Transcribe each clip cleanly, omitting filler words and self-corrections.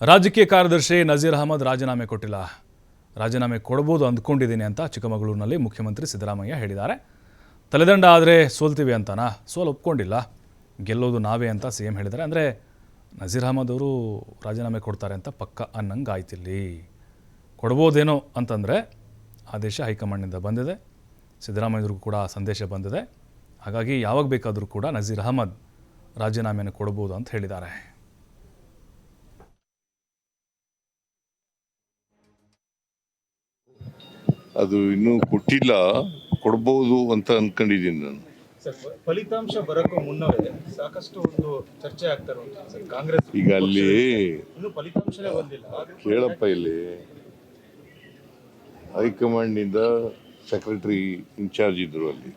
ರಾಜಕೀಯ ಕಾರ್ಯದರ್ಶಿ ನಜೀರ್ ಅಹಮದ್ ರಾಜೀನಾಮೆ ಕೊಟ್ಟಿಲ್ಲ. ರಾಜೀನಾಮೆ ಕೊಡಬಹುದು ಅಂದ್ಕೊಂಡಿದ್ದೀನಿ ಅಂತ ಚಿಕ್ಕಮಗಳೂರಿನಲ್ಲಿ ಮುಖ್ಯಮಂತ್ರಿ ಸಿದ್ದರಾಮಯ್ಯ ಹೇಳಿದ್ದಾರೆ. ತಲೆದಂಡ ಆದರೆ ಸೋಲ್ತೀವಿ ಅಂತನಾ? ಸೋಲು ಒಪ್ಕೊಂಡಿಲ್ಲ, ಗೆಲ್ಲೋದು ನಾವೇ ಅಂತ ಸಿಎಂ ಹೇಳಿದ್ದಾರೆ. ಅಂದರೆ ನಜೀರ್ ಅಹಮದ್ ಅವರು ರಾಜೀನಾಮೆ ಕೊಡ್ತಾರೆ ಅಂತ ಪಕ್ಕ ಅನ್ನಂಗೆ ಆಯ್ತಿಲ್ಲಿ. ಕೊಡ್ಬೋದೇನೋ ಅಂತಂದರೆ ಆದೇಶ ಹೈಕಮಾಂಡ್ನಿಂದ ಬಂದಿದೆ, ಸಿದ್ದರಾಮಯ್ಯವ್ರಿಗೂ ಕೂಡ ಸಂದೇಶ ಬಂದಿದೆ. ಹಾಗಾಗಿ ಯಾವಾಗ ಬೇಕಾದರೂ ಕೂಡ ನಜೀರ್ ಅಹಮದ್ ರಾಜೀನಾಮೆಯನ್ನು ಕೊಡ್ಬೋದು ಅಂತ ಹೇಳಿದ್ದಾರೆ. ಅದು ಇನ್ನೂ ಕೊಟ್ಟಿಲ್ಲ, ಕೊಡ್ಬೋದು ಅಂತ ಅನ್ಕೊಂಡಿದ್ದೀನಿ ನಾನು. ಫಲಿತಾಂಶ ಬರೋಕ್ಕೂ ಮುನ್ನವೇ ಸಾಕಷ್ಟು ಒಂದು ಚರ್ಚೆ ಆಗ್ತಾ ಇರೋದು ಕಾಂಗ್ರೆಸ್. ಈಗ ಅಲ್ಲಿ ಇನ್ನೂ ಫಲಿತಾಂಶನೇ ಬಂದಿಲ್ಲ. ಕೇಳಪ್ಪ, ಇಲ್ಲಿ ಹೈಕಮಾಂಡ್ನಿಂದ ಸೆಕ್ರೆಟರಿ ಇನ್ಚಾರ್ಜ್ ಇದ್ರು, ಅಲ್ಲಿ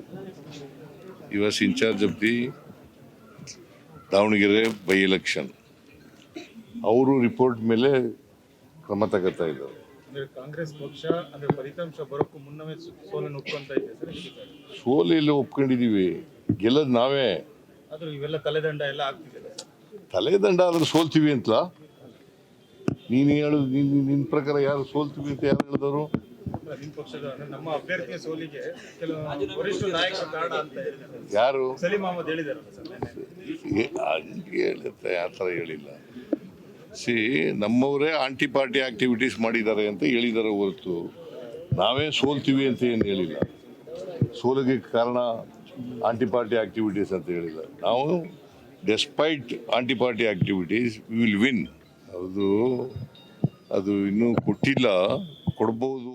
ಈ was incharge of the Davanagere by election. ಅವರು ರಿಪೋರ್ಟ್ ಮೇಲೆ ಕ್ರಮ ತಗೋತಾ ಇದ್ದಾರೆ. ಅಂದ್ರೆ ಕಾಂಗ್ರೆಸ್ ಪಕ್ಷ ಅಂದ್ರೆ ಫಲಿತಾಂಶ ಬರೋಕ್ಕೂ ಮುನ್ನವೇ ಸೋಲನ್ನು ಒಪ್ಕೊಂತ ಇದೆ ಸರ್. ಸೋಲೆಲ್ಲ ಒಪ್ಕೊಂಡಿದೀವಿ, ಗೆಲ್ಲೋದು ನಾವೇ. ಆದ್ರೂ ಇವೆಲ್ಲ ತಲೆದಂಡ ಎಲ್ಲ ಆಗ್ತಿದೆ ಸರ್. ತಲೆದಂಡ ಆದ್ರೆ ಸೋಲ್ತೀವಿ ಅಂತ ನೀನು ಹೇಳುದು. ನಿನ್ನ ಪ್ರಕಾರ ಯಾರು ಸೋಲ್ತೀವಿ ಅಂತ ಯಾರು ಹೇಳಿದವರು? ನಿಮ್ಮ ಪಕ್ಷದ ನಮ್ಮ ಅಭ್ಯರ್ಥಿಯ ಸೋಲಿಗೆ ಕೆಲವು ವರಿಷ್ಠ ನಾಯಕರ ಕಾರಣ ಅಂತ ಹೇಳಿದ್ದಾರೆ. ಯಾರು? ಸಲೀಂ ಅಹಮದ್ ಹೇಳಿದಾರಲ್ಲ ಸರ್. ಹೇಳುತ್ತೆ, ಆ ಥರ ಹೇಳಿಲ್ಲ. ನಮ್ಮವರೇ ಆಂಟಿ ಪಾರ್ಟಿ ಆಕ್ಟಿವಿಟೀಸ್ ಮಾಡಿದ್ದಾರೆ ಅಂತ ಹೇಳಿದ್ದಾರೆ ಹೊರತು ನಾವೇ ಸೋಲ್ತೀವಿ ಅಂತ ಏನು ಹೇಳಿಲ್ಲ. ಸೋಲಿಗೆ ಕಾರಣ ಆಂಟಿ ಪಾರ್ಟಿ ಆಕ್ಟಿವಿಟೀಸ್ ಅಂತ ಹೇಳಿಲ್ಲ. ನಾವು despite anti party activities we will win. ಅದು ಇನ್ನೂ ಕೊಟ್ಟಿಲ್ಲ, ಕೊಡ್ಬೋದು.